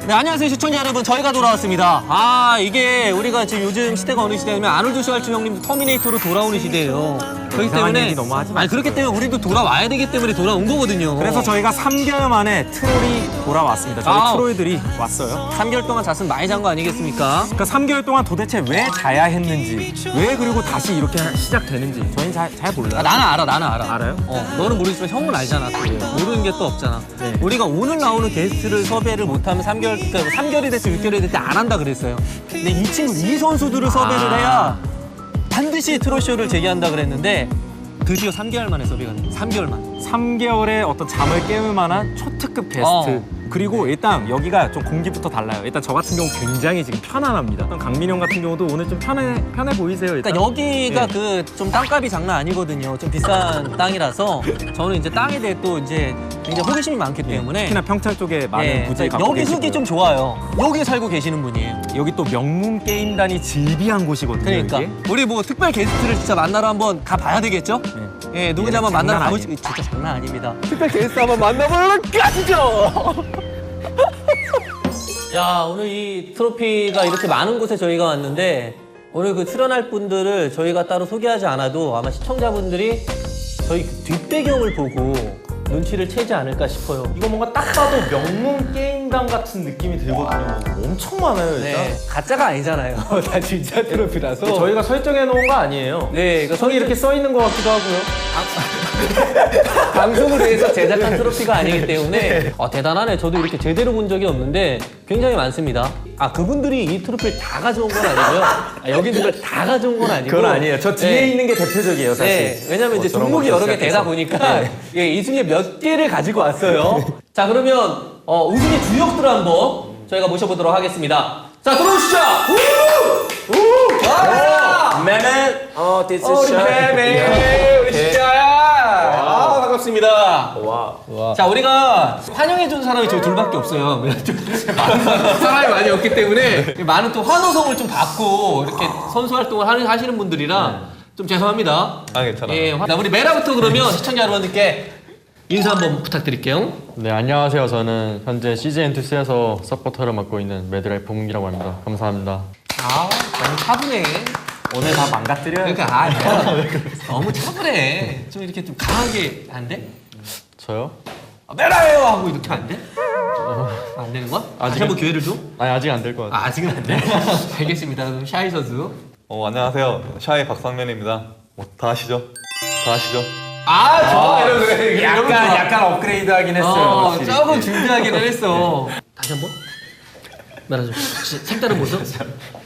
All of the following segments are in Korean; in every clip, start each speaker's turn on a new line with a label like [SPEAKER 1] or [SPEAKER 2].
[SPEAKER 1] 네, 안녕하세요 시청자 여러분, 저희가 돌아왔습니다. 이게 우리가 지금 요즘 시대가 어느 시대냐면 아놀드 슈왈츠녉님 터미네이터로 돌아오는 시대예요. 그렇기 때문에
[SPEAKER 2] 너무 하지 마세요.
[SPEAKER 1] 그렇기 때문에 우리도 돌아와야 되기 때문에 돌아온 거거든요.
[SPEAKER 2] 그래서 저희가 3개월 만에 트롤이 돌아왔습니다. 저희 트롤들이 왔어요.
[SPEAKER 1] 3개월 동안 잤으면 많이 잔 거 아니겠습니까?
[SPEAKER 2] 그러니까 3개월 동안 도대체 왜 자야 했는지, 왜 그리고 다시 이렇게 시작되는지 저희는 잘 몰라요.
[SPEAKER 1] 나는 알아.
[SPEAKER 2] 알아요?
[SPEAKER 1] 너는 모르지만 형은 알잖아. 또. 모르는 게 또 없잖아.
[SPEAKER 2] 네.
[SPEAKER 1] 우리가 오늘 나오는 게스트를 섭외를 못하면 3개월이 됐든 6개월이 됐든 안 한다 그랬어요. 근데 이 선수들을 섭외를 해야 반드시 트롯쇼를 재개한다 그랬는데 드디어 3개월 만에 섭외가 됐어요. 3개월 만.
[SPEAKER 2] 3개월의 어떤 잠을 깨울 만한 초특급 게스트. 그리고 일단 여기가 좀 공기부터 달라요. 일단 저 같은 경우 굉장히 지금 편안합니다. 강민형 같은 경우도 오늘 좀 편해 보이세요. 일단.
[SPEAKER 1] 그러니까 여기가
[SPEAKER 2] 네.
[SPEAKER 1] 좀 땅값이 장난 아니거든요. 좀 비싼 땅이라서 저는 이제 땅에 대해 또 이제 굉장히 호기심이 많기 때문에
[SPEAKER 2] 특히나 평창 쪽에 많은 부지를 갖고
[SPEAKER 1] 여기 흙이
[SPEAKER 2] 계시고요.
[SPEAKER 1] 좀 좋아요. 여기 살고 계시는 분이에요.
[SPEAKER 2] 여기 또 명문 게임단이 즐비한 곳이거든요.
[SPEAKER 1] 그러니까
[SPEAKER 2] 이게.
[SPEAKER 1] 우리 뭐 특별 게스트를 진짜 만나러 한번 가봐야 되겠죠?
[SPEAKER 2] 네.
[SPEAKER 1] 예, 누군지 한번
[SPEAKER 2] 장난
[SPEAKER 1] 만나러
[SPEAKER 2] 아니에요.
[SPEAKER 1] 가보시고 진짜 장난 아닙니다. 특별 게스트 한번 만나보러 가시죠. 야, 오늘 이 트로피가 이렇게 많은 곳에 저희가 왔는데 오늘 그 출연할 분들을 저희가 따로 소개하지 않아도 아마 시청자분들이 저희 뒷배경을 보고 눈치를 채지 않을까 싶어요.
[SPEAKER 3] 이거 뭔가 딱 봐도 명문 게임단 같은 느낌이 들거든요. 엄청 많아요, 일단.
[SPEAKER 1] 네, 가짜가 아니잖아요. 다 진짜 트로피라서.
[SPEAKER 3] 저희가 설정해 놓은 거 아니에요.
[SPEAKER 1] 네, 이거
[SPEAKER 3] 성이 이렇게 써 있는 것 같기도 하고요.
[SPEAKER 1] 방송을 위해서 제작한 트로피가 아니기 때문에 대단하네. 저도 이렇게 제대로 본 적이 없는데 굉장히 많습니다. 그분들이 이 트로피를 다 가져온 건 아니고요. 여기 있는 걸 다 가져온 건 아니고.
[SPEAKER 3] 그건 아니에요. 저 뒤에
[SPEAKER 1] 네.
[SPEAKER 3] 있는 게 대표적이에요, 사실.
[SPEAKER 1] 네, 왜냐면 이제
[SPEAKER 3] 저런
[SPEAKER 1] 종목이
[SPEAKER 3] 것도
[SPEAKER 1] 여러 개 되다
[SPEAKER 3] 시작해서.
[SPEAKER 1] 보니까 이 중에 몇 개를 가지고 왔어요. 자, 그러면 우승의 주역들을 한번 저희가 모셔보도록 하겠습니다. 자, 들어오시죠.
[SPEAKER 3] 매맨,
[SPEAKER 1] 우리 매매, 우리 진짜야. 반갑습니다. 자, 우리가 환영해준 사람이 저희 둘밖에 없어요. 사람이 많이 없기 때문에 많은 또 환호성을 좀 받고 이렇게 선수 활동을 하시는 분들이라 좀 죄송합니다.
[SPEAKER 4] 괜찮아요.
[SPEAKER 1] 예, 우리 메라부터 그러면 시청자 여러분들께 인사 한번 부탁드릴게요.
[SPEAKER 4] 네, 안녕하세요. 저는 현재 CJ 엔투스에서 서포터를 맡고 있는 매드라이 봉이라고 합니다. 감사합니다.
[SPEAKER 1] 너무 차분해.
[SPEAKER 2] 오늘 다 망가뜨려요.
[SPEAKER 1] 그러니까 너무 차분해. 좀 이렇게 좀 강하게 안 돼?
[SPEAKER 4] 저요?
[SPEAKER 1] 메라예요 하고 이렇게 안 돼? 안 되는 거야? 다시
[SPEAKER 4] 아직은-
[SPEAKER 1] 한번 기회를 줘?
[SPEAKER 4] 아니, 아직 안 될 것 같아요.
[SPEAKER 1] 아직은 안 돼? 알겠습니다. 그럼 샤이 선수.
[SPEAKER 4] 안녕하세요. 샤이 박상면입니다. 다 아시죠? 다 아시죠?
[SPEAKER 1] 좋아. 이러면
[SPEAKER 2] 약간 업그레이드 하긴 했어요. 확실히.
[SPEAKER 1] 조금 준비하기는 했어. 다시 한 번? 말아줘. 색다른 모습?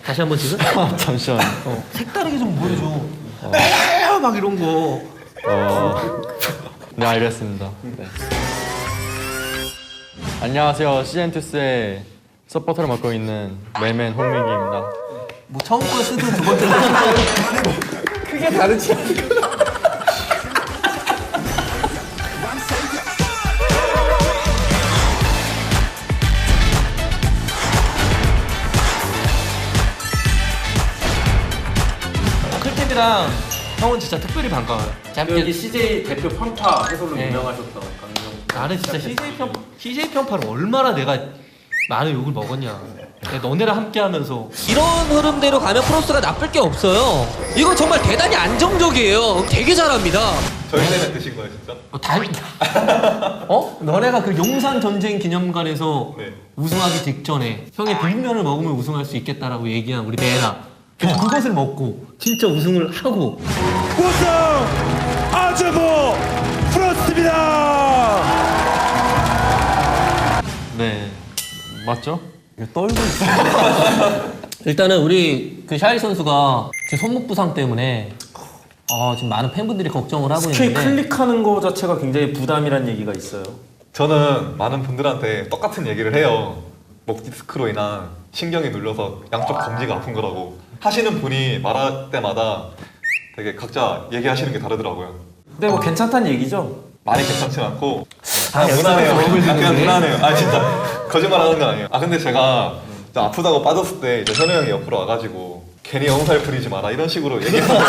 [SPEAKER 1] 다시 한 번 지금?
[SPEAKER 4] 잠시만요.
[SPEAKER 1] 색다르게 좀 보여줘. 막 이런 거.
[SPEAKER 4] 네, 알겠습니다. 네. 안녕하세요. CJ 엔투스의 서포터를 맡고 있는 매맨 홍민기입니다.
[SPEAKER 1] 뭐 처음 거 쓰든 두 번째 거 쓰든 크게 다르지 않을까? 클템이랑 형은 진짜 특별히 반가워요.
[SPEAKER 3] 여기 CJ 대표 편파 해설로
[SPEAKER 1] 네.
[SPEAKER 3] 유명하셨던 강민영.
[SPEAKER 1] 나는 진짜 CJ 편파를 얼마나 내가 많은 욕을 먹었냐. 내가 너네랑 함께하면서 이런 흐름대로 가면 프로스가 나쁠 게 없어요. 이건 정말 대단히 안정적이에요. 되게 잘합니다.
[SPEAKER 4] 저희 때문에 드신 거예요, 진짜?
[SPEAKER 1] 너네가 그 용산 전쟁 기념관에서
[SPEAKER 4] 네.
[SPEAKER 1] 우승하기 직전에 형의 비빔면을 먹으면 우승할 수 있겠다라고 얘기한 우리 메라. 그것을 먹고 진짜 우승을 하고
[SPEAKER 5] 우승 아즈모 프로스트입니다.
[SPEAKER 4] 네. 맞죠?
[SPEAKER 2] 떨고 있어.
[SPEAKER 1] 일단은 우리 그 샤이 선수가 지금 손목 부상 때문에 지금 많은 팬분들이 걱정을 하고
[SPEAKER 3] 스킬
[SPEAKER 1] 있는데
[SPEAKER 3] 클릭하는 거 자체가 굉장히 부담이라는 얘기가 있어요.
[SPEAKER 4] 저는 많은 분들한테 똑같은 얘기를 해요. 목 디스크로 인한 신경이 눌려서 양쪽 검지가 아픈 거라고. 하시는 분이 말할 때마다 되게 각자 얘기하시는 게 다르더라고요.
[SPEAKER 3] 근데 뭐 괜찮다는 얘기죠?
[SPEAKER 4] 많이 괜찮진 않고 그냥 무난해요. 그냥 무난해요. 진짜 거짓말 하는 건 아니에요. 근데 제가 진짜 아프다고 빠졌을 때 이제 현우 형이 옆으로 와가지고 괜히 엄살 부리지 마라 이런 식으로 얘기하는 거예요.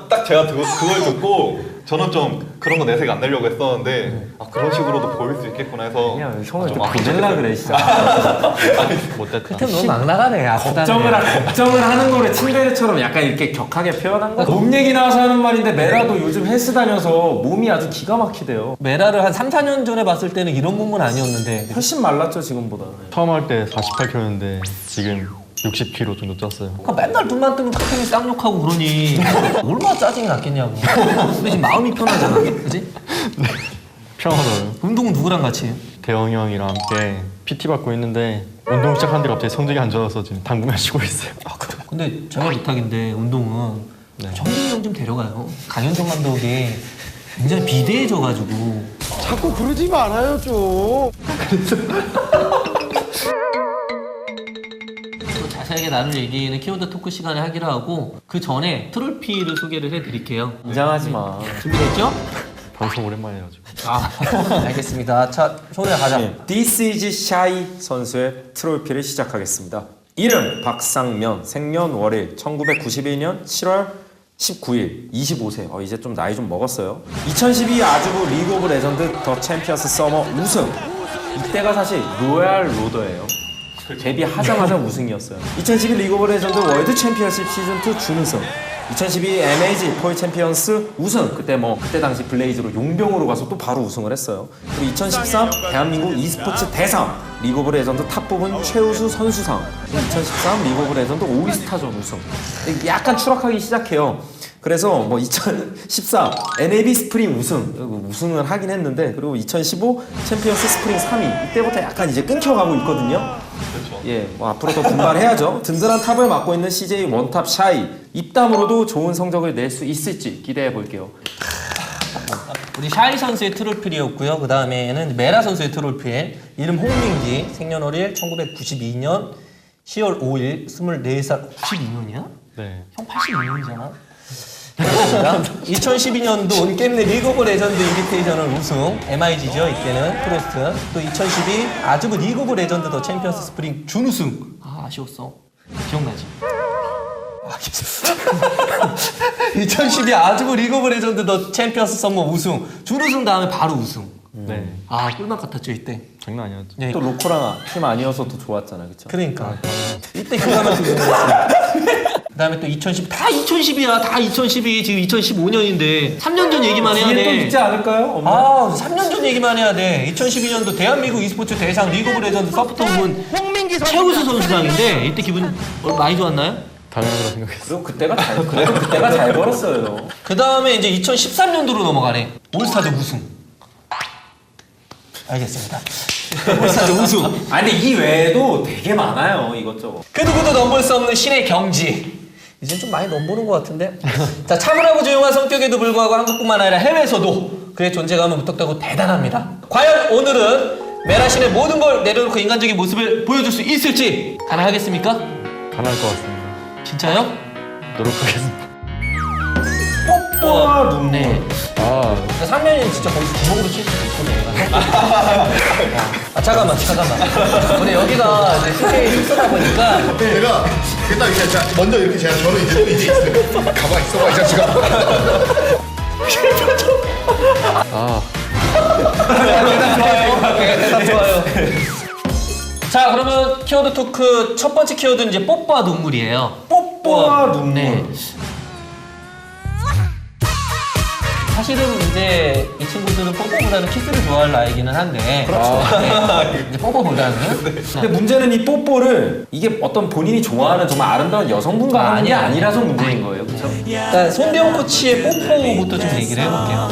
[SPEAKER 4] 딱 제가 그걸 듣고 저는 좀 그런 거 내색 안 내려고 했었는데 아, 그런 식으로도 보일 수 있겠구나 해서
[SPEAKER 2] 그냥 형을
[SPEAKER 4] 좀
[SPEAKER 2] 좀 보낼라 그래 진짜.
[SPEAKER 1] 그때 너무 막 나가네.
[SPEAKER 2] 걱정을 하는 거를 츤데레처럼 약간 이렇게 격하게 표현한 거. 몸 얘기 나와서 하는 말인데 메라도 요즘 헬스 다녀서 몸이 아주 기가 막히대요.
[SPEAKER 1] 메라를 한 3, 4년 전에 봤을 때는 이런 몸은 아니었는데
[SPEAKER 2] 훨씬 말랐죠 지금보다.
[SPEAKER 6] 처음 할 때 48kg였는데 지금 60kg 정도 쪘어요.
[SPEAKER 1] 그러니까 맨날 눈만 뜨면 카페인 쌍욕하고 그러니 얼마나 짜증이 났겠냐고. 근데 지금 마음이 편하잖아, 그지?
[SPEAKER 6] 편하더라고요.
[SPEAKER 1] 운동은 누구랑 같이 해요?
[SPEAKER 6] 대영이 형이랑 함께 PT 받고 있는데 운동 시작하는데 갑자기 성적이 안 좋아서 지금 당분간 쉬고 있어요.
[SPEAKER 1] 근데 제가 부탁인데 운동은 정민이 형 좀 데려가요. 강현종 감독이 굉장히 비대해져가지고
[SPEAKER 5] 자꾸 그러지 말아요 좀.
[SPEAKER 1] 또 자세하게 나눌 얘기는 키워드 토크 시간에 하기로 하고 그 전에 트롤피를 소개를 해드릴게요.
[SPEAKER 2] 긴장하지 마.
[SPEAKER 1] 준비됐죠?
[SPEAKER 6] 방송 오랜만에 해가지고.
[SPEAKER 1] 알겠습니다. 자, 소리나 가자.
[SPEAKER 2] This is Shy 선수의 트로피를 시작하겠습니다. 이름 박상면, 생년월일 1991년 7월 19일, 25세. 이제 좀 나이 좀 먹었어요. 2012 아주부 리그 오브 레전드 더 챔피언스 서머 우승. 이때가 사실 로얄 로더예요. 데뷔하자마자 우승이었어요. 2012 리그 오브 레전드 월드 챔피언십 시즌2 준우승. 2012 MAG 포이 챔피언스 우승. 그때 당시 블레이즈로 용병으로 가서 또 바로 우승을 했어요. 그리고 2013 대한민국 e스포츠 대상 리그 오브 레전드 탑 뽑은 최우수 선수상. 2013 리그 오브 레전드 올스타전 우승. 약간 추락하기 시작해요. 그래서 2014 NAB 스프링 우승을 하긴 했는데, 그리고 2015 챔피언스 스프링 3위. 이때부터 약간 이제 끊겨가고 있거든요. 예, 앞으로 더 분발해야죠. 든든한 탑을 맡고 있는 CJ 원탑 샤이. 입담으로도 좋은 성적을 낼 수 있을지 기대해 볼게요.
[SPEAKER 1] 우리 샤이 선수의 트롤필이었고요. 그 다음에는 메라 선수의 트롤필. 이름 홍민기, 생년월일 1992년 10월 5일, 24살. 92년이야?
[SPEAKER 6] 네.
[SPEAKER 1] 형 82년이잖아. 2012년도 온게임내 리그 오브 레전드 인비테이셔널 우승, MIG죠 이때는 프로스트. 또 2012 아주부 리그 오브 레전드 더 챔피언스 스프링 준우승. 아쉬웠어. 기억나지? 2012 아주부 리그 오브 레전드 더 챔피언스 썸머 우승, 준우승 다음에 바로 우승.
[SPEAKER 6] 네.
[SPEAKER 1] 꿀맛 같았죠 이때.
[SPEAKER 6] 장난 아니었죠.
[SPEAKER 1] 네.
[SPEAKER 2] 또 로코랑 팀 아니어서 더 좋았잖아, 그쵸?
[SPEAKER 1] 그러니까 이때 그거는 우승했어. 그다음에 또 2010, 다 2010이야. 다 2012. 지금 2015년인데 3년 전 얘기만 해야
[SPEAKER 2] 뒤에 또
[SPEAKER 1] 돼.
[SPEAKER 2] 있지 않을까요?
[SPEAKER 1] 3년 전 얘기만 해야 돼. 2012년도 대한민국 e스포츠 대상 리그 오브 레전드 서프트 부분 최우수 선수상인데 이때 기분 많이 좋았나요?
[SPEAKER 6] 당연하다고 생각했어요.
[SPEAKER 2] 그래도 그때가 잘 벌었어요.
[SPEAKER 1] 그다음에 이제 2013년도로 넘어가네. 올스타즈 우승. 알겠습니다. 올스타즈 우승.
[SPEAKER 2] 아니 근데 이 외에도 되게 많아요, 이것저것.
[SPEAKER 1] 그 누구도 넘볼 수 없는 신의 경지. 이제 좀 많이 넘보는 것 같은데. 자, 차분하고 조용한 성격에도 불구하고 한국뿐만 아니라 해외에서도 그의 존재감은 무턱대고 대단합니다. 과연 오늘은 메라 신의 모든 걸 내려놓고 인간적인 모습을 보여줄 수 있을지 가능하겠습니까?
[SPEAKER 6] 가능할 것 같습니다.
[SPEAKER 1] 진짜요?
[SPEAKER 6] 노력하겠습니다.
[SPEAKER 2] 뽀뽀와 눈물.
[SPEAKER 1] 네. 상면이는 진짜 거기서 구멍으로 칠 수도 있거든요. 잠깐만. 근데 여기가 이제 CJ 숙소다 보니까
[SPEAKER 7] 제가 일단 이렇게 먼저 이렇게 저는 이제 또 이제 있어요. 가만 있어봐 이 자식아.
[SPEAKER 1] 대답 좋아요. 자, 그러면 키워드 토크 첫 번째 키워드는 이제 뽀뽀와 눈물이에요.
[SPEAKER 2] 뽀뽀와 눈물.
[SPEAKER 1] 네. 사실은 이제 이 친구들은 뽀뽀보다는 키스를 좋아할 나이기는 한데. 그렇죠. 이제 뽀뽀보다는.
[SPEAKER 2] 근데 문제는 이 뽀뽀를 이게 어떤 본인이 좋아하는 정말 아름다운 여성분과 하는 게 아니라서 문제인 거예요, 그렇죠?
[SPEAKER 1] 일단 손대용 코치의 뽀뽀부터 좀 얘기를 해볼게요.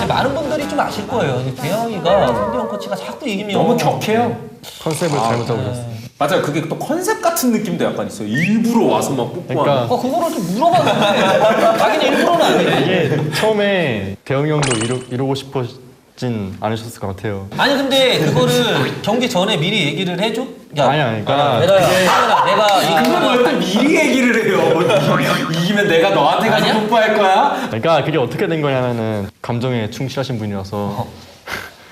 [SPEAKER 1] 많은 분들이 좀 아실 거예요. 대영이가 손대용 코치가 자꾸 이기면
[SPEAKER 2] 너무 격해요.
[SPEAKER 6] 컨셉을 잘못 잡으셨어요
[SPEAKER 2] 맞아요. 그게 또 컨셉 같은 느낌도 약간 있어요. 일부러 와서 막 뽀뽀하는.
[SPEAKER 6] 그러니까
[SPEAKER 1] 그거를 좀 물어봤는데 자기는 일부러는 아니에요.
[SPEAKER 6] 이게 처음에 대영이 형도 이루고 싶어진 않으셨을 것 같아요.
[SPEAKER 1] 아니 근데 그거를 경기 전에 미리 얘기를 해줘?
[SPEAKER 6] 아니, 그러니까
[SPEAKER 1] 내가
[SPEAKER 2] 그걸 뭘또 미리 얘기를 해요. 이기면 내가 너한테 가서
[SPEAKER 1] 아니야?
[SPEAKER 2] 뽀뽀할 거야?
[SPEAKER 6] 그러니까 그게 어떻게 된 거냐면은 감정에 충실하신 분이라서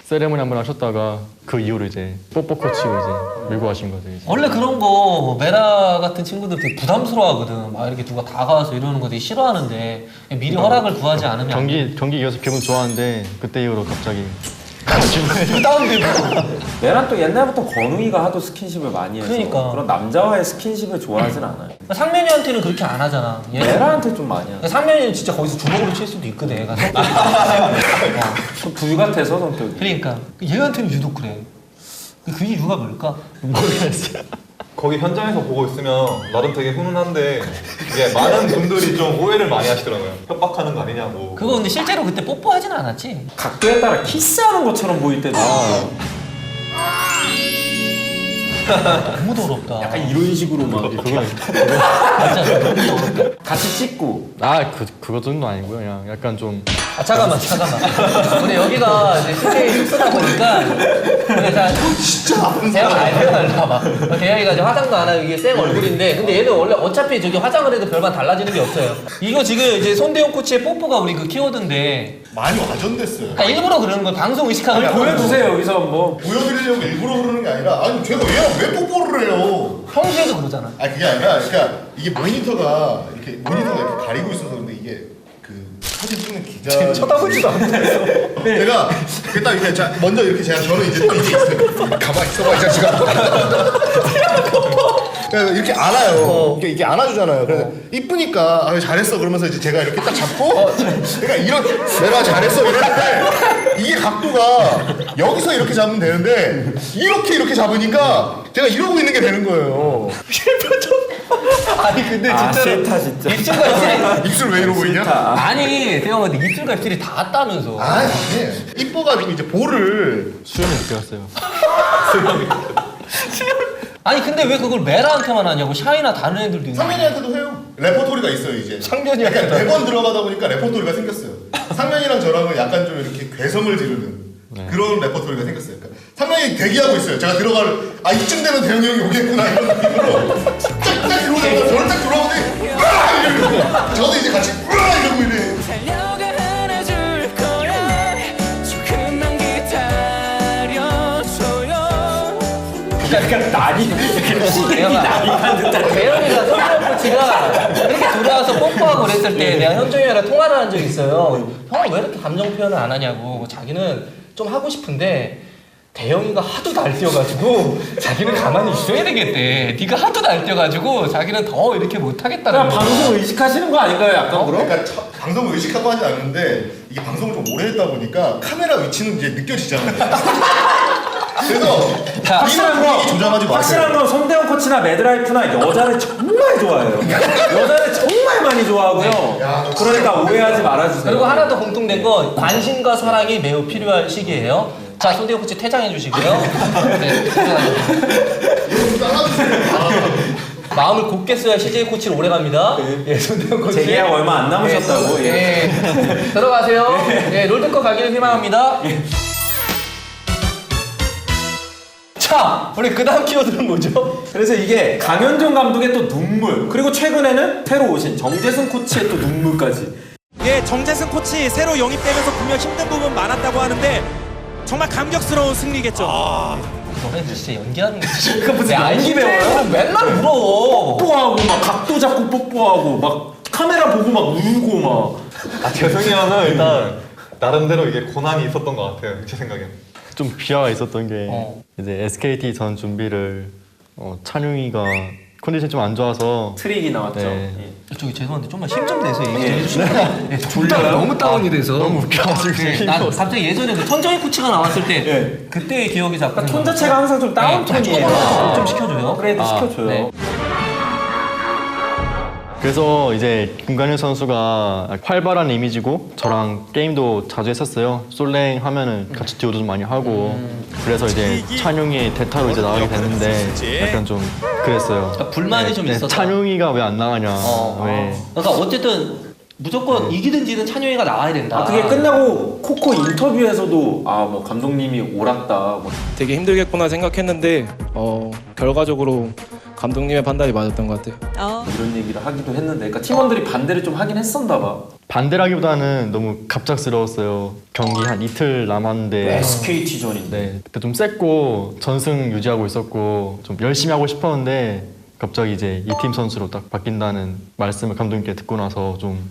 [SPEAKER 6] 세레머니 한번 하셨다가 그 이후로 이제 뽀뽀 코치로 이제 밀고 가신 거죠. 이제.
[SPEAKER 1] 원래 그런 거 메라 같은 친구들 되게 부담스러워하거든. 막 이렇게 누가 다가와서 이러는 거 되게 싫어하는데 미리 허락을 구하지 않으면 안 돼.
[SPEAKER 6] 경기 이어서 기분 좋아하는데 그때 이후로 갑자기
[SPEAKER 1] 다운되고.
[SPEAKER 2] 내랑 또 옛날부터 건우이가 하도 스킨십을 많이 해서
[SPEAKER 1] 그러니까.
[SPEAKER 2] 그런 남자와의 스킨십을 좋아하진 않아요.
[SPEAKER 1] 상면이한테는 그렇게 안 하잖아. 얘
[SPEAKER 2] 내랑한테 좀 많이 하죠.
[SPEAKER 1] 상면이는 진짜 거기서 주먹으로 칠 수도 있거든. 얘가.
[SPEAKER 2] 좀 불같아서 성격이.
[SPEAKER 1] 그러니까 얘한테는 유독 그래. 그 이유가 뭘까?
[SPEAKER 6] 모르겠어요.
[SPEAKER 4] 거기 현장에서 보고 있으면 나름 되게 훈훈한데 이게 많은 분들이 좀 오해를 많이 하시더라고요. 협박하는 거 아니냐고.
[SPEAKER 1] 그거 근데 실제로 그때 뽀뽀하진 않았지.
[SPEAKER 2] 각도에 따라 키스하는 것처럼 보일 때도 있어요.
[SPEAKER 1] 너무 더럽다.
[SPEAKER 2] 약간 이런 식으로 막
[SPEAKER 1] 진짜 너무 더럽다.
[SPEAKER 2] 같이 찍고
[SPEAKER 6] 그거 정도 아니고요. 그냥 약간 좀
[SPEAKER 1] 아 잠깐만. 근데 여기가 이제 CJ 숙소다 보니까 그래서 진짜 나쁜 사람. 대영아 일로 와봐. 대영이가 이제 화장도 안 하고 이게 생 얼굴인데 근데 얘는 원래 어차피 저기 화장을 해도 별반 달라지는 게 없어요. 이거 지금 이제 손대용 코치의 뽀뽀가 우리 그 키워드인데
[SPEAKER 7] 많이 와전됐어요.
[SPEAKER 1] 그러니까 일부러 그러는 거 방송 의식하는 거
[SPEAKER 2] 보여주세요 여기서 뭐.
[SPEAKER 7] 보여드리려고 일부러 그러는 게 아니라 아니 제가 얘랑 왜 뽀뽀를 해요?
[SPEAKER 1] 평소에도 그러잖아.
[SPEAKER 7] 아니 그게 아니라 그러니까 이게 모니터가 이렇게 가리고 있어서 근데 이게 그 사진 찍는 기자
[SPEAKER 1] 쳐다보지도 않는데요.
[SPEAKER 7] 내가 그게 딱 이렇게 자, 먼저 이렇게 저는 이제 또 이게 있어요. 가만 있어봐 이 자식아. 그러니까 이렇게 안아요. 이게 안아주잖아요. 그래서 이쁘니까 아, 잘했어 그러면서 이제 제가 이렇게 딱 잡고 그러니까 이런 내가 잘했어 이러는데 이게 각도가 여기서 이렇게 잡으면 되는데 이렇게 잡으니까 제가 이러고 있는 게 되는 거예요.
[SPEAKER 1] 아니 근데 진짜로
[SPEAKER 2] 싫다 진짜.
[SPEAKER 1] 입술과 입술이
[SPEAKER 7] 입술 왜 이러고 있냐?
[SPEAKER 1] 아니 대영아 근데 입술과 입술이 닿았다면서.
[SPEAKER 7] 아니 이뻐가지고 이제 볼을
[SPEAKER 6] 수염이 느껴졌어요.
[SPEAKER 1] 아니 근데 왜 그걸 메라한테만 하냐고. 샤이나 다른 애들도 있는데.
[SPEAKER 7] 상면이한테도 해요. 레퍼토리가 있어요 이제.
[SPEAKER 1] 상면이한테.
[SPEAKER 7] 약간 매번 들어가다 보니까 레퍼토리가 생겼어요. 상면이랑 저랑은 약간 좀 이렇게 괴성을 지르는 그런 레퍼토리가 생겼어요. 그러니까 상면이 대기하고 있어요. 제가 이쯤 되면 대형이 형이 오겠구나 이런 느낌으로 딱 들어오자마자 저를 딱 들어오더니 으아! 이러고 저도 이제 같이 으아! 이러고 이래.
[SPEAKER 8] 달려가 안아줄 거야 조금만 기다려줘요.
[SPEAKER 1] 그러니까 난이 대영이가 손대용 코치가 이렇게 들어와서 뽀뽀하고 그랬을 때 내가 현종이랑 통화를 한 적이 있어요. 형은 왜 이렇게 감정 표현을 안 하냐고. 자기는 좀 하고 싶은데 대영이가 하도 날뛰어가지고 자기는 가만히 있어야 되겠대. 네가 하도 날뛰어가지고 자기는 더 이렇게 못하겠다는
[SPEAKER 2] 그냥 방송 의식하시는 거 아닌가요 약간 그럼?
[SPEAKER 7] 그러니까 방송을 의식하고 하진 않는데 이게 방송을 좀 오래 했다 보니까 카메라 위치는 이제 느껴지잖아요. 그래서
[SPEAKER 2] 확실한
[SPEAKER 7] 이런 분위기 조장하지 마세요.
[SPEAKER 2] 확실한 건 손대원 코치나 매드라이프나 여자를 정말 좋아해요. 여자를 정말 많이 좋아하고요. 그러니까 오해하지 말아주세요.
[SPEAKER 1] 그리고 하나 더 공통된 건 관심과 사랑이 매우 필요할 시기예요. 자, 손대용 코치 퇴장해 주시고요. 네, 마음을 굳게 써야 CJ 코치를 오래 갑니다. 예, 손대용 코치.
[SPEAKER 2] 재계약 얼마 안 남으셨다고.
[SPEAKER 1] 예. 들어가세요. 예, 롤드컵 가기를 희망합니다. 자, 우리 그 다음 키워드는 뭐죠?
[SPEAKER 2] 그래서 이게 강현종 감독의 또 눈물, 그리고 최근에는 새로 오신 정재승 코치의 또 눈물까지.
[SPEAKER 9] 예, 정재승 코치 새로 영입되면서 분명 힘든 부분 많았다고 하는데 정말 감격스러운 승리겠죠.
[SPEAKER 1] 너네 진짜 연기하는 거지.
[SPEAKER 2] 그 무슨 연기 배워요?
[SPEAKER 1] 맨날 울어.
[SPEAKER 2] 뽀뽀하고 막 각도 잡고 뽀뽀하고 막 카메라 보고 막 울고 막.
[SPEAKER 4] 재승이 형은 일단 나름대로 이게 고난이 있었던 것 같아요. 제 생각엔.
[SPEAKER 6] 좀 비하가 있었던 게
[SPEAKER 1] 어.
[SPEAKER 6] 이제 SKT 전 준비를 찬용이가 컨디션이 좀 안 좋아서
[SPEAKER 2] 트릭이 나왔죠.
[SPEAKER 6] 네.
[SPEAKER 1] 저기 죄송한데 좀만 힘 좀 내서 얘기해 주시면. 졸려요? 너무 다운이 돼서.
[SPEAKER 6] 너무 웃겨가지고
[SPEAKER 1] 난 갑자기 예전에 그 천정희 코치가 나왔을 때 그때의 기억이 자꾸.
[SPEAKER 2] 톤 자체가 항상 좀 다운 톤이에요.
[SPEAKER 1] 좀 시켜줘요.
[SPEAKER 2] 업그레이드 시켜줘요.
[SPEAKER 1] 네.
[SPEAKER 6] 그래서 이제 김관일 선수가 활발한 이미지고 저랑 게임도 자주 했었어요. 솔랭 하면은 같이 듀오도 좀 많이 하고 그래서 이제 찬용이 대타로 이제 나가게 됐는데 약간 좀 그랬어요.
[SPEAKER 1] 불만이 좀 있었다.
[SPEAKER 6] 찬용이가 왜 안 나가냐. 왜.
[SPEAKER 1] 그러니까 어쨌든 무조건 이기든 지든 찬용이가 나와야 된다.
[SPEAKER 2] 그게 끝나고 코코 인터뷰에서도 뭐 감독님이 옳았다.
[SPEAKER 10] 되게 힘들겠구나 생각했는데 결과적으로 감독님의 판단이 맞았던 것 같아요.
[SPEAKER 2] 이런 얘기를 하기도 했는데, 그러니까 팀원들이 반대를 좀 하긴 했었나 봐.
[SPEAKER 6] 반대라기보다는 너무 갑작스러웠어요. 경기 한 이틀 남았는데
[SPEAKER 2] SKT전인데.
[SPEAKER 6] 네, 그때 좀 셌고 전승 유지하고 있었고 좀 열심히 하고 싶었는데 갑자기 이제 이 팀 선수로 딱 바뀐다는 말씀을 감독님께 듣고 나서 좀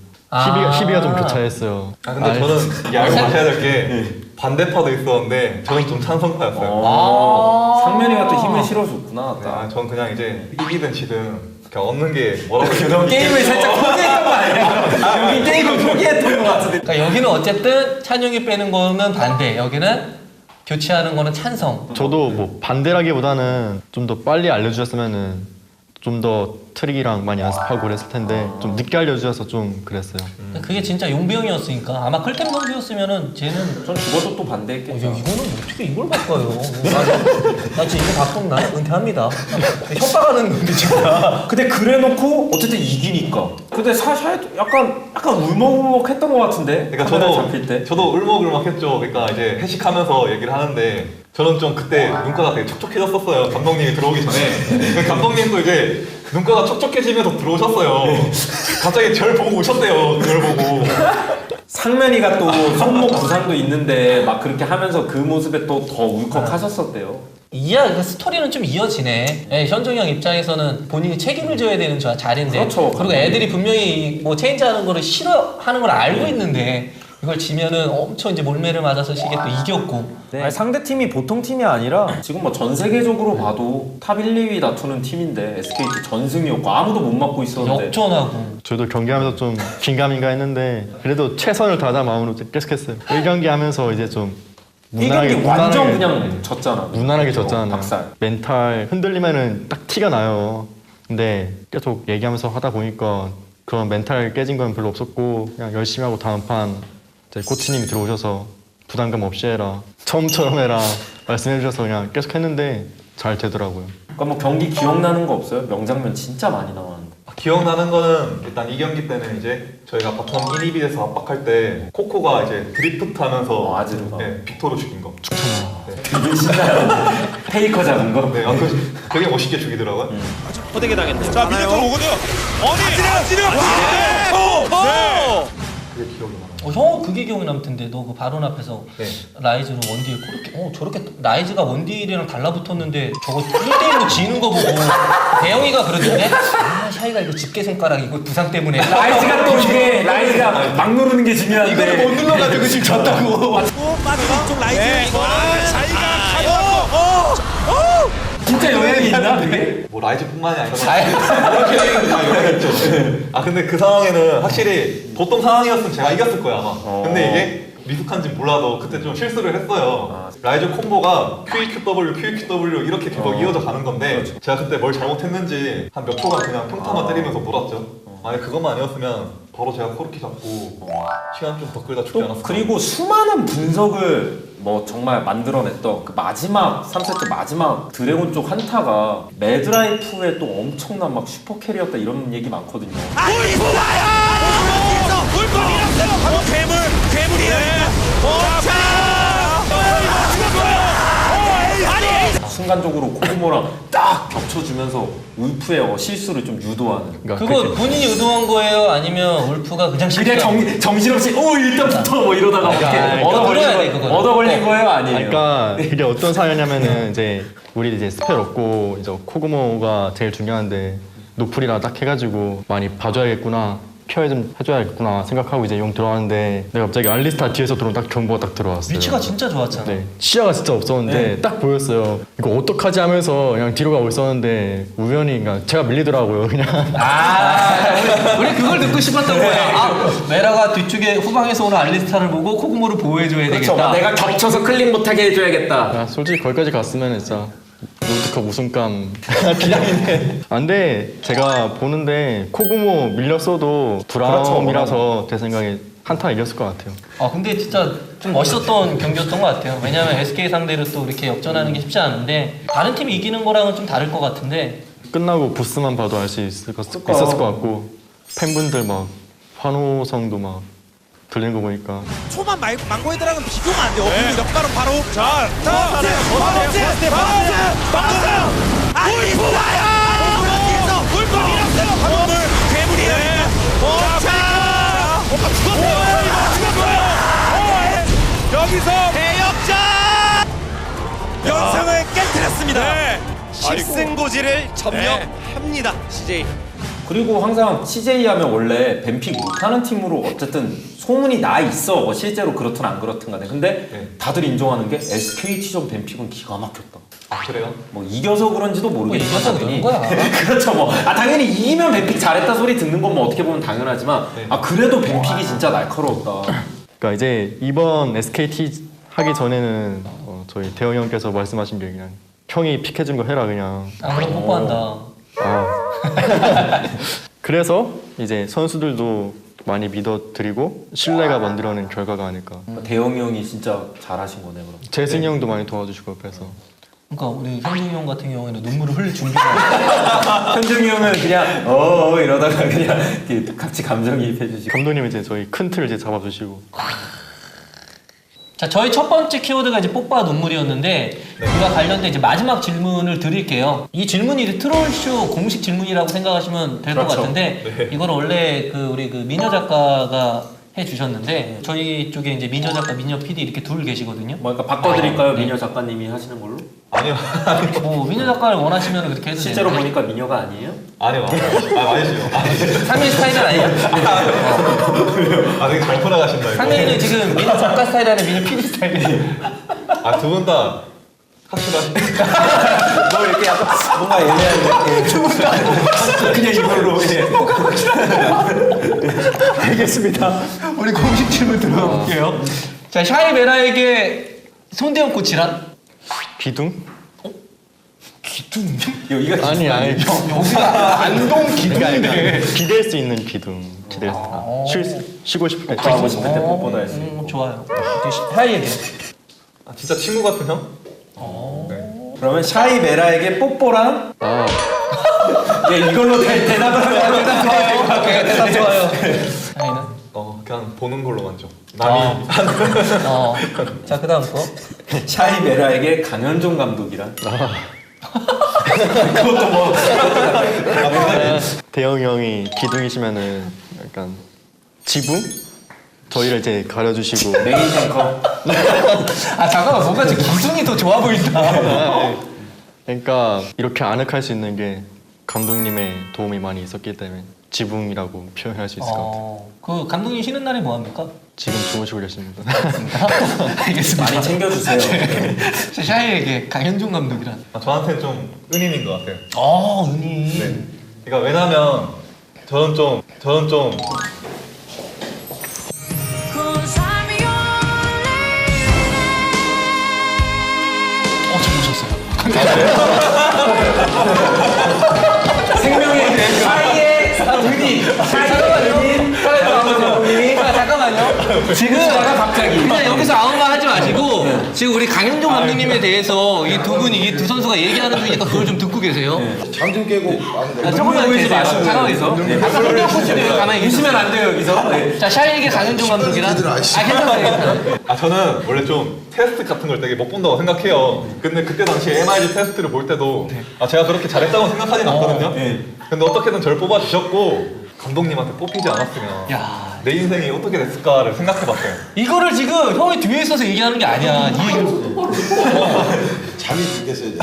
[SPEAKER 6] 시비가 좀 교차했어요.
[SPEAKER 4] 근데 저는 이게 알고 가셔야 될 게 반대파도 있었는데 저는 좀 찬성파였어요.
[SPEAKER 2] 상면이가 또 힘을 실어줬구나.
[SPEAKER 4] 네, 저는 그냥 이제 이기든 지든 그냥 얻는 게 뭐라고 해야
[SPEAKER 1] 게임을 살짝 포기했던 거 아니야? 여기 게임을 포기했던 거 같은데. 그러니까 여기는 어쨌든 찬용이 빼는 거는 반대, 여기는 교체하는 거는 찬성.
[SPEAKER 6] 저도 뭐 반대라기보다는 좀 더 빨리 알려주셨으면은 좀 더 트릭이랑 많이 연습하고 그랬을 텐데 좀 늦게 알려주셔서 좀 그랬어요.
[SPEAKER 1] 그게 진짜 용비 형이었으니까 아마 클템 선수였으면은 쟤는
[SPEAKER 2] 전 죽어도 또 반대했겠죠.
[SPEAKER 1] 이거는 어떻게 이걸 바꿔요? 나 진짜 이거 바꾸면 나 은퇴합니다. 협박하는 건데 진짜.
[SPEAKER 2] 근데 그래놓고 어쨌든 이기니까. 근데 사실 약간 울먹울먹했던 것 같은데.
[SPEAKER 4] 그러니까
[SPEAKER 2] 카메라 잡힐 때.
[SPEAKER 4] 저도 울먹울먹했죠. 그러니까 이제 회식하면서 얘기를 하는데 저는 좀 그때 눈가가 되게 촉촉해졌었어요. 감독님이 들어오기 전에. 감독님도 이제 눈가가 촉촉해지면서 들어오셨어요. 갑자기 절 보고 오셨대요. 그걸 보고.
[SPEAKER 2] 상면이가 또 손목 부상도 있는데 막 그렇게 하면서 그 모습에 또 더 울컥하셨었대요.
[SPEAKER 1] 그 스토리는 좀 이어지네. 예, 현종이 형 입장에서는 본인이 책임을 져야 되는 자리인데.
[SPEAKER 2] 그렇죠.
[SPEAKER 1] 그리고 애들이 분명히 뭐 체인지하는 거를 싫어하는 걸 알고 있는데 이걸 지면은 엄청 이제 몰매를 맞아서 시계 또 이겼고.
[SPEAKER 2] 아니, 상대 팀이 보통 팀이 아니라 지금 뭐 전 세계적으로 봐도 탑 1, 2위 다투는 팀인데 SKT 전승이었고 아무도 못 막고 있었는데
[SPEAKER 1] 역전하고.
[SPEAKER 6] 저도 경기하면서 좀 긴가민가 했는데 그래도 최선을 다하자 마음으로 계속했어요. 1경기 하면서 이제 좀
[SPEAKER 2] 이 경기 완전 그냥 졌잖아.
[SPEAKER 6] 무난하게 졌잖아요.
[SPEAKER 2] 박살.
[SPEAKER 6] 멘탈 흔들리면은 딱 티가 나요. 근데 계속 얘기하면서 하다 보니까 그런 멘탈 깨진 건 별로 없었고 그냥 열심히 하고 다음 판 이제 코치님이 들어오셔서 부담감 없이 해라, 처음처럼 해라 말씀해 주셔서 그냥 계속 했는데 잘 되더라고요.
[SPEAKER 2] 그러니까 뭐 경기 기억나는 거 없어요? 명장면 진짜 많이 나왔는데.
[SPEAKER 4] 기억나는 거는 일단 이 경기 때는 이제 저희가 바텀 1, 2비 돼서 압박할 때 코코가 이제 드리프트 하면서
[SPEAKER 2] 아즈르가.
[SPEAKER 4] 네, 빅토르 죽인 거.
[SPEAKER 2] 되게 신나요. 페이커 잡은 거.
[SPEAKER 4] 네, 되게 멋있게 죽이더라고요.
[SPEAKER 9] 호되게 당했네. 자, 미드 쪽 오거든요. 아지르!
[SPEAKER 4] 그게 기억이 나요.
[SPEAKER 1] 형 그게 기억이 남을 텐데 너 그 바론 앞에서
[SPEAKER 4] 네.
[SPEAKER 1] 라이즈로 원딜 그렇게 저렇게 라이즈가 원딜이랑 달라붙었는데 저거 1대1로 지는 거 보고 대영이가 그러던데 샤이가 이거 집게 손가락 이거 부상 때문에
[SPEAKER 2] 라이즈가 또 이게 라이즈가 막 누르는 게 중요한데
[SPEAKER 1] 이거를 못 눌러가지고 지금 졌다고.
[SPEAKER 9] 빠지는 쪽 라이즈. 자기가
[SPEAKER 2] 진짜 영향이 있나 그게?
[SPEAKER 4] 뭐 라이즈뿐만이 아니라 이렇게 얘기는 다 영향이 있죠. 근데 그 상황에는 확실히 보통 상황이었으면 제가 이겼을 거야 아마. 근데 이게 미숙한지 몰라도 그때 좀 실수를 했어요. 라이즈 콤보가 QEQW, QEQW 이렇게 계속 이어져 가는 건데 제가 그때 뭘 잘못했는지 한 몇 초간 그냥 평타만 때리면서 놀았죠. 만약 그것만 아니었으면 바로 제가 코르키 잡고 시간 좀 더 끌다 죽지 않았을까.
[SPEAKER 2] 그리고 수많은 분석을 뭐 정말 만들어냈던 그 마지막 3세트 마지막 드래곤 쪽 한타가 매드라이프의 또 엄청난 막 슈퍼캐리였다 이런 얘기 많거든요. 순간적으로 코구모랑 딱 겹쳐주면서 울프의 실수를 좀 유도하는.
[SPEAKER 1] 그거 본인이 의도한 거예요? 아니면 울프가 그냥
[SPEAKER 2] 정신없이 일단 붙어 뭐 이러다가 얻어 걸린 거예요? 아니에요?
[SPEAKER 6] 그러니까 이게 어떤 사연이냐면은 이제 우리 이제 스펠 없고 이제 코그모가 제일 중요한데 노플이라 딱 해가지고 많이 봐줘야겠구나, 케어 좀 해줘야겠구나 생각하고 이제 용 들어가는데 내가 갑자기 알리스타 뒤에서 들어온 딱 경보가 딱 들어왔어요.
[SPEAKER 1] 위치가 진짜 좋았잖아.
[SPEAKER 6] 네, 시야가 진짜 없었는데 딱 보였어요. 이거 어떡하지 하면서 그냥 뒤로 가고 있었는데 우연히 그러니까 제가 밀리더라고요 그냥.
[SPEAKER 1] 우리 그걸 듣고 싶었던 거야. 메라가 뒤쪽에 후방에서 오는 알리스타를 보고 코구모를 보호해줘야 되겠다.
[SPEAKER 2] 내가 겹쳐서 클릭 못하게 해줘야겠다.
[SPEAKER 6] 솔직히 거기까지 갔으면 진짜 롤드컵 우승감 기량인데. 근데 제가 보는데 코구모 밀렸어도 브라움이라서 제 생각에 한타 이겼을 것 같아요.
[SPEAKER 1] 근데 진짜 좀 멋있었던 경기였던 것 같아요. 왜냐면 SK 상대로 또 이렇게 역전하는 게 쉽지 않은데 다른 팀이 이기는 거랑은 좀 다를 것 같은데
[SPEAKER 6] 끝나고 부스만 봐도 알 수 있었을 것 같고 팬분들 막 환호성도 막 들리는 거 보니까
[SPEAKER 9] 초반 망고애들랑은 비교가 안 돼요. 그리고 역발은 바로 바로 알리스타 맞습니다. 10승고지를 점령합니다. CJ.
[SPEAKER 2] 그리고 항상 CJ 하면 원래 뱀픽 못하는 팀으로 어쨌든 소문이 나 있어. 뭐 실제로 그렇든 안 그렇든 간에. 근데 다들 인정하는 게 SKT전 뱀픽은 기가 막혔다.
[SPEAKER 4] 아 그래요?
[SPEAKER 2] 뭐 이겨서 그런지도 모르겠지만
[SPEAKER 1] 이겨서 그런 거야.
[SPEAKER 2] 그렇죠. 뭐 당연히 이기면 뱀픽 잘했다 소리 듣는 건 뭐 어떻게 보면 당연하지만 그래도 뱀픽이 진짜 날카로웠다.
[SPEAKER 6] 그러니까 이제 이번 SKT 하기 전에는 저희 대형 형께서 말씀하신 게 그냥 형이 픽해준 거 해라 그냥.
[SPEAKER 1] 그럼 뽀뽀한다.
[SPEAKER 6] 그래서 이제 선수들도 많이 믿어드리고 신뢰가 만들어낸 결과가 아닐까.
[SPEAKER 2] 대영이 형이 진짜 잘하신 거네 그럼.
[SPEAKER 6] 재승이 형도 많이 도와주시고 옆에서.
[SPEAKER 1] 그러니까 우리 현중이 형 같은 경우에는 눈물을 흘릴 준비가.
[SPEAKER 2] 현중이 형은 그냥 이러다가 그냥 이렇게 같이 감정이입해 주시고.
[SPEAKER 6] 감독님이 이제 저희 큰 틀을 이제 잡아주시고.
[SPEAKER 1] 자, 저희 첫 번째 키워드가 이제 뽀빠 눈물이었는데 그와 관련된 이제 마지막 질문을 드릴게요. 이 질문이 이제 트롤쇼 공식 질문이라고 생각하시면 될 것
[SPEAKER 2] 그렇죠.
[SPEAKER 1] 같은데 이걸 원래 우리 미녀 작가가 해주셨는데 저희 쪽에 이제 미녀 작가, 미녀 PD 이렇게 둘 계시거든요.
[SPEAKER 2] 뭐 그러니까 바꿔드릴까요? 미녀 작가님이 하시는 걸로?
[SPEAKER 4] 아니요.
[SPEAKER 1] 뭐 미녀 작가를 원하시면 그렇게 해도
[SPEAKER 2] 실제로
[SPEAKER 1] 되는데.
[SPEAKER 2] 보니까 미녀가 아니에요?
[SPEAKER 4] 아니요. 아니죠.
[SPEAKER 1] 상민 스타일은 아니에요.
[SPEAKER 4] 되게 잘 풀어가신다 이거.
[SPEAKER 1] 상민이는 지금 미녀 작가 스타일이 아니라 미녀 PD 스타일이에요.
[SPEAKER 4] 두 분 다 확실하신데.
[SPEAKER 2] 뭐 이렇게 약간 뭔가 애매한데. 그냥 이걸로. 알겠습니다.
[SPEAKER 1] 우리 공식 질문 들어가 볼게요. 자, 샤이 메라에게 손대영 코치란?
[SPEAKER 6] 기둥?
[SPEAKER 1] 기둥?
[SPEAKER 2] 여기가
[SPEAKER 6] 아니.
[SPEAKER 1] 여기가 안동 기둥인데.
[SPEAKER 6] 기댈 수 있는 기둥. 기댈 수. 쉬고 싶을 때.
[SPEAKER 2] 하고 싶을 때 뽀뽀도 할 수 있고.
[SPEAKER 1] 좋아요. 샤이에게.
[SPEAKER 4] 진짜 친구 같은 형?
[SPEAKER 2] 그러면 샤이 메라에게 뽀뽀랑 이걸로 대답을 하면 대답 좋아요.
[SPEAKER 1] 대답 좋아요. 샤이는?
[SPEAKER 4] 그냥 보는 걸로 만족. 남이
[SPEAKER 1] 자, 그 다음 거.
[SPEAKER 2] 샤이 메라에게 강현종 감독이란? 그것도 뭐
[SPEAKER 6] 대형 형이 기둥이시면은 약간 지붕? 저희를 이제 가려주시고.
[SPEAKER 2] 메인 탱커.
[SPEAKER 1] 잠깐만, 뭔가 지금 기둥이 더 좋아 보인다.
[SPEAKER 6] 그러니까 이렇게 아늑할 수 있는 게 감독님의 도움이 많이 있었기 때문에 지붕이라고 표현할 수 있을 것 같아요.
[SPEAKER 1] 그 감독님 쉬는 날에 뭐 합니까?
[SPEAKER 6] 지금 주무시고 계십니다.
[SPEAKER 1] 알겠습니다.
[SPEAKER 2] 많이 챙겨주세요.
[SPEAKER 1] 자, 샤이에게 강현종 감독이란?
[SPEAKER 4] 저한테는 좀 은인인 것 같아요.
[SPEAKER 1] 은인.
[SPEAKER 4] 네. 그러니까 왜냐면 저는 좀
[SPEAKER 2] 생명의 샤이의 은인.
[SPEAKER 1] 잠깐만요. 지금
[SPEAKER 2] 갑자기.
[SPEAKER 1] 그냥 여기서 아무 말 하지 마시고 지금 우리 강현종 감독님에 대해서 이 두 분이 이 두 선수가 얘기하는 중이니까 그걸 좀 듣고 계세요.
[SPEAKER 7] 잠 좀 깨고
[SPEAKER 1] 조금만 계세요. 잠깐만 있어. 손대영 코치는 가만히
[SPEAKER 2] 계시면 안 돼요 여기서.
[SPEAKER 1] 자, 샤이에게 강현종 감독이란? 괜찮아요.
[SPEAKER 4] 저는 원래 좀 테스트 같은 걸 되게 못 본다고 생각해요. 근데 그때 당시에 MIG 테스트를 볼 때도 제가 그렇게 잘했다고 생각하진 않거든요. 근데 어떻게든 저를 뽑아주셨고 감독님한테 뽑히지 않았으면 내 인생이 어떻게 됐을까를 생각해봤어요.
[SPEAKER 1] 이거를 지금 형이 뒤에 있어서 얘기하는 게 아니야.
[SPEAKER 7] 잠이 들겠어요 이제.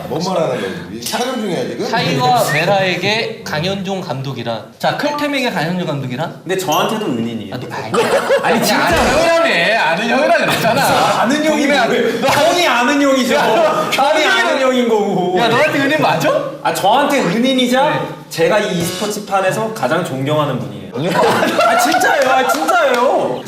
[SPEAKER 7] 뭔 말하는 거지? 촬영 중이야 지금?
[SPEAKER 1] 샤이와 메라에게 강현종 감독이란? 자, 클템에게 강현종 감독이란?
[SPEAKER 2] 근데 저한테도 은인이에요.
[SPEAKER 1] 아니 진짜 아는 형이라 그랬잖아.
[SPEAKER 2] 아는 형이 너 형이 아는 형이죠. 형이 아는 형인 거고.
[SPEAKER 1] 야, 너한테 은인 맞아?
[SPEAKER 2] 저한테 은인이자 제가 이 e스포츠 판에서 가장 존경하는 분이에요. 진짜예요. 진짜예요.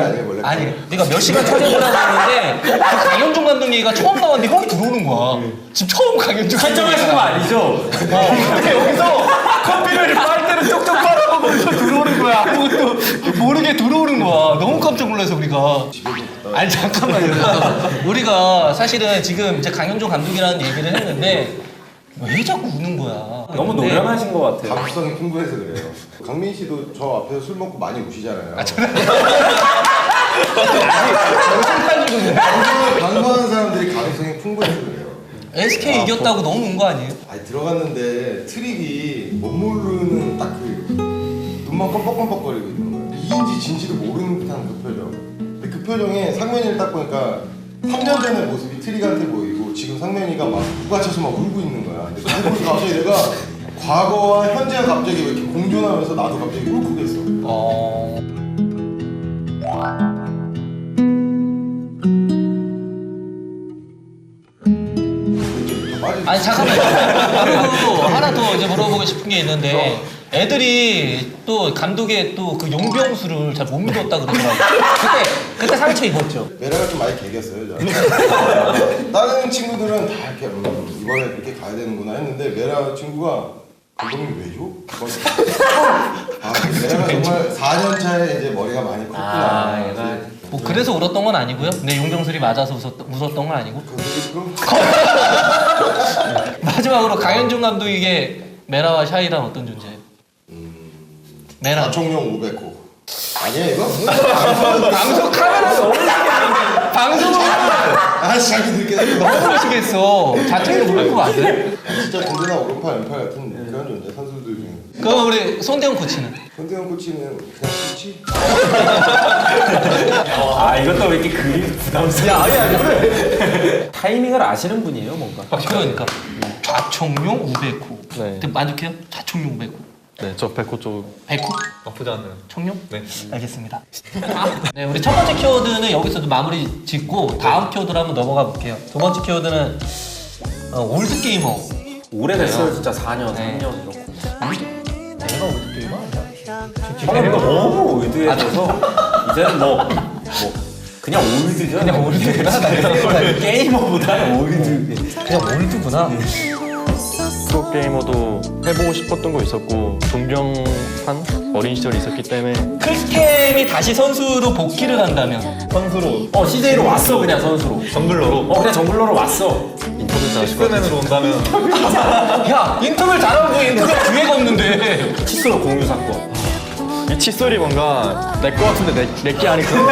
[SPEAKER 7] 아니에요 원래.
[SPEAKER 1] 아니, 네가 몇 시간 촬영을 하는데 그 강현종 감독 얘기가 처음 나왔는데 형이 들어오는 거야. 지금 처음 강현종
[SPEAKER 2] 설정하신 거 아니죠?
[SPEAKER 1] 근데 여기서 커피를 빨대로 쪽쪽 빨아먹으면서 들어오는 거야. 아무것도 모르게 들어오는 거야. 너무 깜짝 놀라서 우리가. 아니 잠깐만요. 우리가 사실은 지금 이제 강현종 감독이라는 얘기를 했는데 왜 자꾸 우는 거야?
[SPEAKER 2] 너무 노련하신 것 같아요.
[SPEAKER 7] 감수성이 풍부해서 그래요. 강민 씨도 저 앞에서 술 먹고 많이 우시잖아요. 방송하는 사람들이 감수성이 풍부해서 그래요.
[SPEAKER 1] SK 이겼다고 너무 운 거 아니에요?
[SPEAKER 7] 아니 들어갔는데 트릭이 못 모르는 딱 그 눈만 껌뻑껌뻑거리고 있는 거예요. 이인지 진지도 모르는 듯한 그 표정. 근데 그 표정에 상면이를 딱 보니까 3년 전의 모습이 트릭한테 보이고 지금 상면이가 막 국가차서 막 울고 있는 거야. 근데 그걸 갑자기 내가 과거와 현재가 갑자기 이렇게 공존하면서 나도 갑자기 울컥했어.
[SPEAKER 1] 아니 잠깐만요. 그리고 하나 더 이제 물어보고 싶은 게 있는데 애들이 또 감독의 또 그 용병수를 잘 못 믿었다 그러더라고요. 그때 상처 입었죠.
[SPEAKER 7] 메라가 좀 많이 개겼어요. 저는. 다른 친구들은 다 이렇게 이번에 이렇게 가야 되는구나 했는데 메라 친구가 감독님 왜죠? 아 메라가 정말 4년 차에 이제 머리가 많이 컸구나.
[SPEAKER 1] 뭐 그래서 울었던 건 아니고요. 내 용병술이 맞아서 웃었던 건 아니고. 마지막으로 강현중 감독에게 메라와 샤이란 어떤 존재예요? 메라.
[SPEAKER 7] 자총용 500호. 아니야 이거?
[SPEAKER 1] 방송 카메라에서 어울리게 하는데 방송을
[SPEAKER 7] 아 자기 늦게
[SPEAKER 1] 너무 모르시겠어. 자총용 500호 맞아요?
[SPEAKER 7] 진짜 든든한 오른팔 왼팔 같은 그런 존재 선수들 중에.
[SPEAKER 1] 그럼 우리 손대웅 코치는?
[SPEAKER 7] 손대현 코치는 그냥 코치?
[SPEAKER 2] 아 이것도 왜 이렇게 그림 부담스러워? 아니 타이밍을 아시는 분이에요 뭔가.
[SPEAKER 1] 그러니까 좌총용 500호.
[SPEAKER 6] 네.
[SPEAKER 1] 만족해요? 좌총용 500호.
[SPEAKER 6] 네, 저 백호 쪽
[SPEAKER 1] 100호?
[SPEAKER 4] 나쁘지 않네요.
[SPEAKER 1] 총용?
[SPEAKER 4] 네.
[SPEAKER 1] 알겠습니다. 네, 우리 첫 번째 키워드는 여기서도 마무리 짓고 다음 키워드로 한번 넘어가 볼게요. 두 번째 키워드는 올드 게이머.
[SPEAKER 2] 오래됐어요 진짜 4년,
[SPEAKER 1] 네.
[SPEAKER 2] 3년 이렇고.
[SPEAKER 1] 내가 올드 게이머 아니야?
[SPEAKER 2] 내가 너무 올드해져서 이제는 뭐 그냥 올드죠.
[SPEAKER 1] 그냥 올드구나.
[SPEAKER 2] 게이머보다는 올드.
[SPEAKER 1] 그냥 올드구나.
[SPEAKER 6] 프로게이머도 해보고 싶었던 거 있었고 존경한 어린 시절이 있었기 때문에
[SPEAKER 1] 크리스캠이 다시 선수로 복귀를 한다면
[SPEAKER 4] 선수로
[SPEAKER 2] CJ로 왔어 그냥 선수로.
[SPEAKER 4] 정글러로
[SPEAKER 2] 그냥 정글러로 왔어.
[SPEAKER 6] 인터뷰 잘하실 것 같아요.
[SPEAKER 4] 엑스맨으로 온다면
[SPEAKER 1] 야 인터뷰를 잘하고 뭐 인터뷰 기회가 없는데
[SPEAKER 2] 칫솔 공유 사건.
[SPEAKER 6] 이 칫솔이 뭔가 내 거 같은데 내 게 아닌 그런